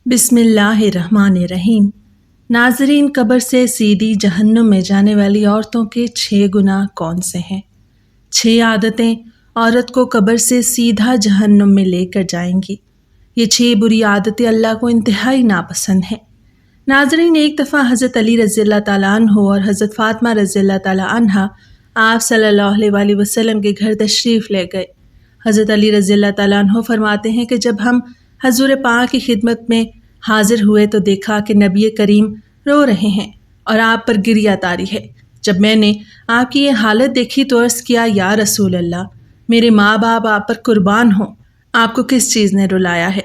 بسم اللہ الرحمن الرحیم۔ ناظرین، قبر سے سیدھی جہنم میں جانے والی عورتوں کے 6 گناہ کون سے ہیں؟ 6 عادتیں عورت کو قبر سے سیدھا جہنم میں لے کر جائیں گی۔ یہ 6 بری عادتیں اللہ کو انتہائی ناپسند ہیں۔ ناظرین، ایک دفعہ حضرت علی رضی اللہ تعالیٰ عنہ اور حضرت فاطمہ رضی اللہ تعالیٰ عنہ آپ صلی اللہ علیہ وآلہ وسلم کے گھر تشریف لے گئے۔ حضرت علی رضی اللہ تعالیٰ عنہ فرماتے ہیں کہ جب ہم حضور پاک کی خدمت میں حاضر ہوئے تو دیکھا کہ نبی کریم رو رہے ہیں اور آپ پر گریہ طاری ہے۔ جب میں نے آپ کی یہ حالت دیکھی تو عرض کیا، یا رسول اللہ، میرے ماں باپ آپ پر قربان ہوں، آپ کو کس چیز نے رلایا ہے؟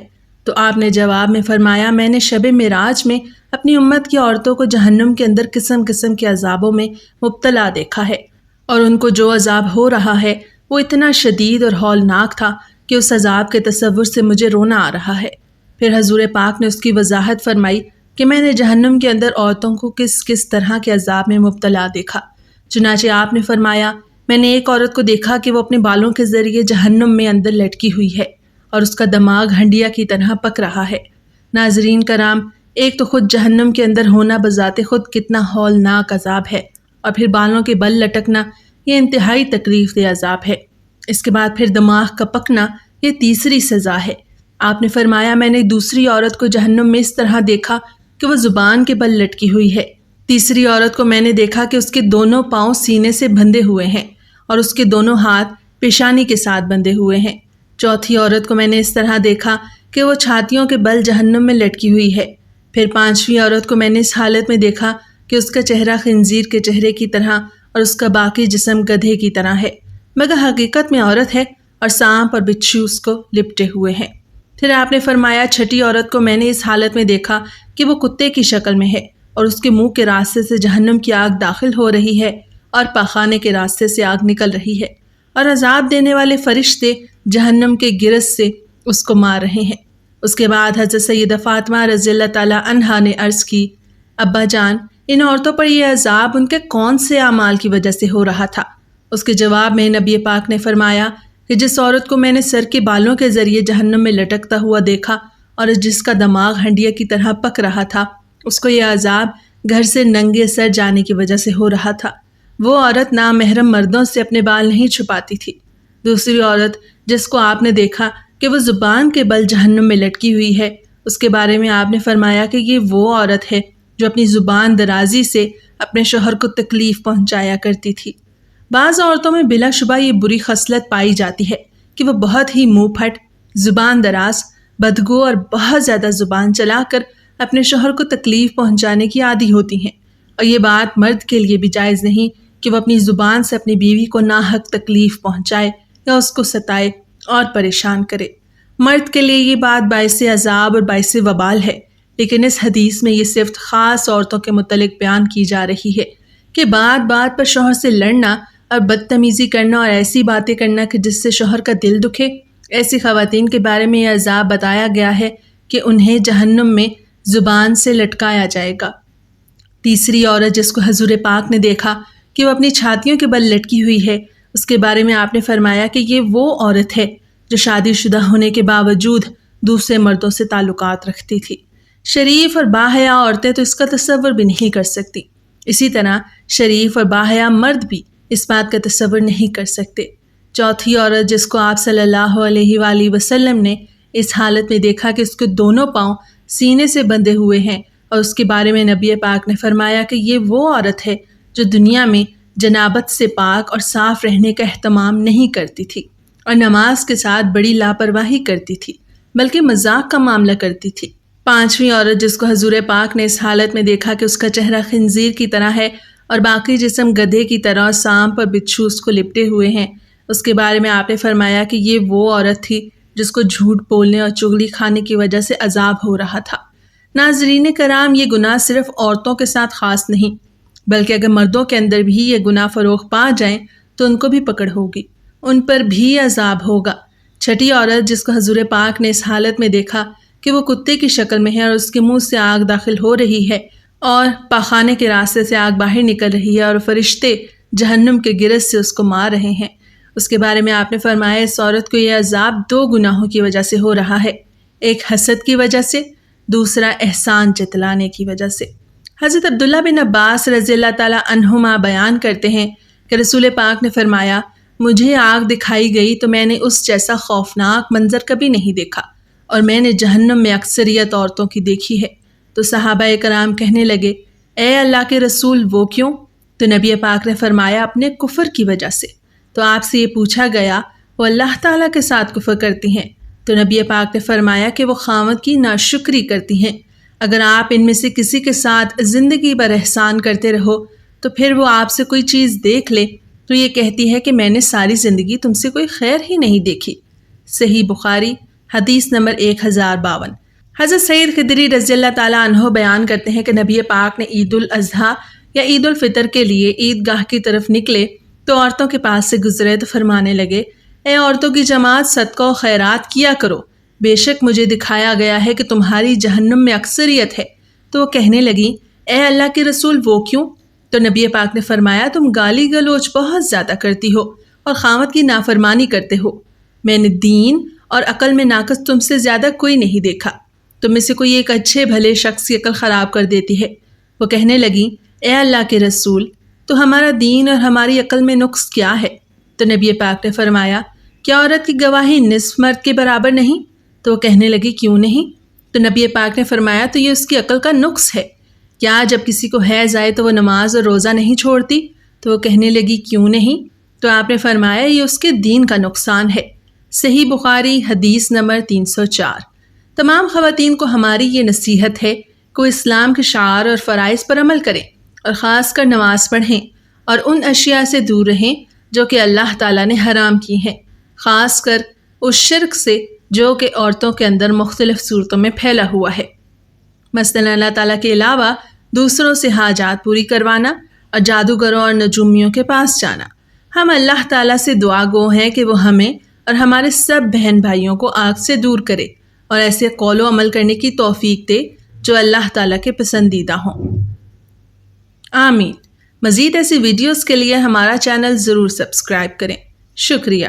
تو آپ نے جواب میں فرمایا، میں نے شب معراج میں اپنی امت کی عورتوں کو جہنم کے اندر قسم قسم کے عذابوں میں مبتلا دیکھا ہے، اور ان کو جو عذاب ہو رہا ہے وہ اتنا شدید اور ہولناک تھا کہ اس عذاب کے تصور سے مجھے رونا آ رہا ہے۔ پھر حضور پاک نے اس کی وضاحت فرمائی کہ میں نے جہنم کے اندر عورتوں کو کس کس طرح کے عذاب میں مبتلا دیکھا۔ چنانچہ آپ نے فرمایا، میں نے ایک عورت کو دیکھا کہ وہ اپنے بالوں کے ذریعے جہنم میں اندر لٹکی ہوئی ہے اور اس کا دماغ ہنڈیا کی طرح پک رہا ہے۔ ناظرین کرام، ایک تو خود جہنم کے اندر ہونا بذات خود کتنا ہولناک عذاب ہے، اور پھر بالوں کے بل لٹکنا یہ انتہائی تکلیف دہ عذاب ہے۔ اس کے بعد پھر دماغ کا پکنا یہ تیسری سزا ہے۔ آپ نے فرمایا، میں نے دوسری عورت کو جہنم میں اس طرح دیکھا کہ وہ زبان کے بل لٹکی ہوئی ہے۔ تیسری عورت کو میں نے دیکھا کہ اس کے دونوں پاؤں سینے سے بندھے ہوئے ہیں اور اس کے دونوں ہاتھ پیشانی کے ساتھ بندھے ہوئے ہیں۔ چوتھی عورت کو میں نے اس طرح دیکھا کہ وہ چھاتیوں کے بل جہنم میں لٹکی ہوئی ہے۔ پھر پانچویں عورت کو میں نے اس حالت میں دیکھا کہ اس کا چہرہ خنزیر کے چہرے کی طرح اور اس کا باقی جسم گدھے کی طرح ہے، مگر حقیقت میں عورت ہے اور سانپ اور بچھو اس کو لپٹے ہوئے ہیں۔ پھر آپ نے فرمایا، چھٹی عورت کو میں نے اس حالت میں دیکھا کہ وہ کتے کی شکل میں ہے اور اس کے منہ کے راستے سے جہنم کی آگ داخل ہو رہی ہے اور پاخانے کے راستے سے آگ نکل رہی ہے، اور عذاب دینے والے فرشتے جہنم کے گرز سے اس کو مار رہے ہیں۔ اس کے بعد حضرت سیدہ فاطمہ رضی اللہ تعالیٰ عنہا نے عرض کی، ابا جان، ان عورتوں پر یہ عذاب ان کے کون سے اعمال کی وجہ سے ہو رہا تھا؟ اس کے جواب میں نبی پاک نے فرمایا کہ جس عورت کو میں نے سر کے بالوں کے ذریعے جہنم میں لٹکتا ہوا دیکھا اور جس کا دماغ ہنڈیا کی طرح پک رہا تھا، اس کو یہ عذاب گھر سے ننگے سر جانے کی وجہ سے ہو رہا تھا۔ وہ عورت نامحرم مردوں سے اپنے بال نہیں چھپاتی تھی۔ دوسری عورت جس کو آپ نے دیکھا کہ وہ زبان کے بل جہنم میں لٹکی ہوئی ہے، اس کے بارے میں آپ نے فرمایا کہ یہ وہ عورت ہے جو اپنی زبان درازی سے اپنے شوہر کو تکلیف پہنچایا کرتی تھی۔ بعض عورتوں میں بلا شبہ یہ بری خصلت پائی جاتی ہے کہ وہ بہت ہی منہ پھٹ، زبان دراز، بدگو اور بہت زیادہ زبان چلا کر اپنے شوہر کو تکلیف پہنچانے کی عادی ہوتی ہیں، اور یہ بات مرد کے لیے بھی جائز نہیں کہ وہ اپنی زبان سے اپنی بیوی کو ناحق تکلیف پہنچائے یا اس کو ستائے اور پریشان کرے۔ مرد کے لیے یہ بات باعث عذاب اور باعث وبال ہے، لیکن اس حدیث میں یہ صفت خاص عورتوں کے متعلق بیان کی جا رہی ہے کہ بات بات پر شوہر سے لڑنا اور بدتمیزی کرنا اور ایسی باتیں کرنا کہ جس سے شوہر کا دل دکھے، ایسی خواتین کے بارے میں یہ عذاب بتایا گیا ہے کہ انہیں جہنم میں زبان سے لٹکایا جائے گا۔ تیسری عورت جس کو حضور پاک نے دیکھا کہ وہ اپنی چھاتیوں کے بل لٹکی ہوئی ہے، اس کے بارے میں آپ نے فرمایا کہ یہ وہ عورت ہے جو شادی شدہ ہونے کے باوجود دوسرے مردوں سے تعلقات رکھتی تھی۔ شریف اور باحیا عورتیں تو اس کا تصور بھی نہیں کر سکتی، اسی طرح شریف اور باحیا مرد بھی اس بات کا تصور نہیں کر سکتے۔ چوتھی عورت جس کو آپ صلی اللہ علیہ وآلہ وسلم نے اس حالت میں دیکھا کہ اس کے دونوں پاؤں سینے سے بندھے ہوئے ہیں، اور اس کے بارے میں نبی پاک نے فرمایا کہ یہ وہ عورت ہے جو دنیا میں جنابت سے پاک اور صاف رہنے کا اہتمام نہیں کرتی تھی اور نماز کے ساتھ بڑی لاپرواہی کرتی تھی، بلکہ مذاق کا معاملہ کرتی تھی۔ پانچویں عورت جس کو حضور پاک نے اس حالت میں دیکھا کہ اس کا چہرہ خنزیر کی طرح ہے اور باقی جسم گدھے کی طرح سانپ اور بچھو اس کو لپٹے ہوئے ہیں، اس کے بارے میں آپ نے فرمایا کہ یہ وہ عورت تھی جس کو جھوٹ بولنے اور چغلی کھانے کی وجہ سے عذاب ہو رہا تھا۔ ناظرین کرام، یہ گناہ صرف عورتوں کے ساتھ خاص نہیں، بلکہ اگر مردوں کے اندر بھی یہ گناہ فروغ پا جائیں تو ان کو بھی پکڑ ہوگی، ان پر بھی عذاب ہوگا۔ چھٹی عورت جس کو حضور پاک نے اس حالت میں دیکھا کہ وہ کتے کی شکل میں ہے اور اس کے منہ سے آگ داخل ہو رہی ہے اور پاخانے کے راستے سے آگ باہر نکل رہی ہے اور فرشتے جہنم کے گرز سے اس کو مار رہے ہیں، اس کے بارے میں آپ نے فرمایا اس عورت کو یہ عذاب 2 گناہوں کی وجہ سے ہو رہا ہے، ایک حسد کی وجہ سے دوسرا احسان جتلانے کی وجہ سے۔ حضرت عبداللہ بن عباس رضی اللہ تعالیٰ عنہما بیان کرتے ہیں کہ رسول پاک نے فرمایا، مجھے آگ دکھائی گئی تو میں نے اس جیسا خوفناک منظر کبھی نہیں دیکھا، اور میں نے جہنم میں اکثریت عورتوں کی دیکھی ہے۔ تو صحابہ کرام کہنے لگے، اے اللہ کے رسول وہ کیوں؟ تو نبی پاک نے فرمایا، اپنے کفر کی وجہ سے۔ تو آپ سے یہ پوچھا گیا، وہ اللہ تعالیٰ کے ساتھ کفر کرتی ہیں؟ تو نبی پاک نے فرمایا کہ وہ خاوند کی ناشکری کرتی ہیں۔ اگر آپ ان میں سے کسی کے ساتھ زندگی بھر احسان کرتے رہو تو پھر وہ آپ سے کوئی چیز دیکھ لے تو یہ کہتی ہے کہ میں نے ساری زندگی تم سے کوئی خیر ہی نہیں دیکھی۔ صحیح بخاری حدیث نمبر 1052۔ حضرت سعید خدری رضی اللہ تعالیٰ عنہ بیان کرتے ہیں کہ نبی پاک نے عید الاضحیٰ یا عید الفطر کے لیے عیدگاہ کی طرف نکلے تو عورتوں کے پاس سے گزرے تو فرمانے لگے، اے عورتوں کی جماعت، صدقہ و خیرات کیا کرو، بے شک مجھے دکھایا گیا ہے کہ تمہاری جہنم میں اکثریت ہے۔ تو وہ کہنے لگی، اے اللہ کے رسول وہ کیوں؟ تو نبی پاک نے فرمایا، تم گالی گلوچ بہت زیادہ کرتی ہو اور خاوند کی نافرمانی کرتے ہو۔ میں نے دین اور عقل میں ناقص تم سے زیادہ کوئی نہیں دیکھا۔ تم میں سے کوئی ایک اچھے بھلے شخص کی عقل خراب کر دیتی ہے۔ وہ کہنے لگی، اے اللہ کے رسول، تو ہمارا دین اور ہماری عقل میں نقص کیا ہے؟ تو نبی پاک نے فرمایا، کیا عورت کی گواہی نصف مرد کے برابر نہیں؟ تو وہ کہنے لگی، کیوں نہیں؟ تو نبی پاک نے فرمایا، تو یہ اس کی عقل کا نقص ہے۔ کیا جب کسی کو حیض آئے تو وہ نماز اور روزہ نہیں چھوڑتی؟ تو وہ کہنے لگی، کیوں نہیں؟ تو آپ نے فرمایا، یہ اس کے دین کا نقصان ہے۔ صحیح بخاری حدیث نمبر 304۔ تمام خواتین کو ہماری یہ نصیحت ہے کہ وہ اسلام کے شعائر اور فرائض پر عمل کریں اور خاص کر نماز پڑھیں اور ان اشیاء سے دور رہیں جو کہ اللہ تعالیٰ نے حرام کی ہیں، خاص کر اس شرک سے جو کہ عورتوں کے اندر مختلف صورتوں میں پھیلا ہوا ہے، مثلاً اللہ تعالیٰ کے علاوہ دوسروں سے حاجات پوری کروانا اور جادوگروں اور نجومیوں کے پاس جانا۔ ہم اللہ تعالیٰ سے دعا گو ہیں کہ وہ ہمیں اور ہمارے سب بہن بھائیوں کو آگ سے دور کرے اور ایسے قول و عمل کرنے کی توفیق دے جو اللہ تعالیٰ کے پسندیدہ ہوں۔ آمین۔ مزید ایسی ویڈیوز کے لیے ہمارا چینل ضرور سبسکرائب کریں۔ شکریہ۔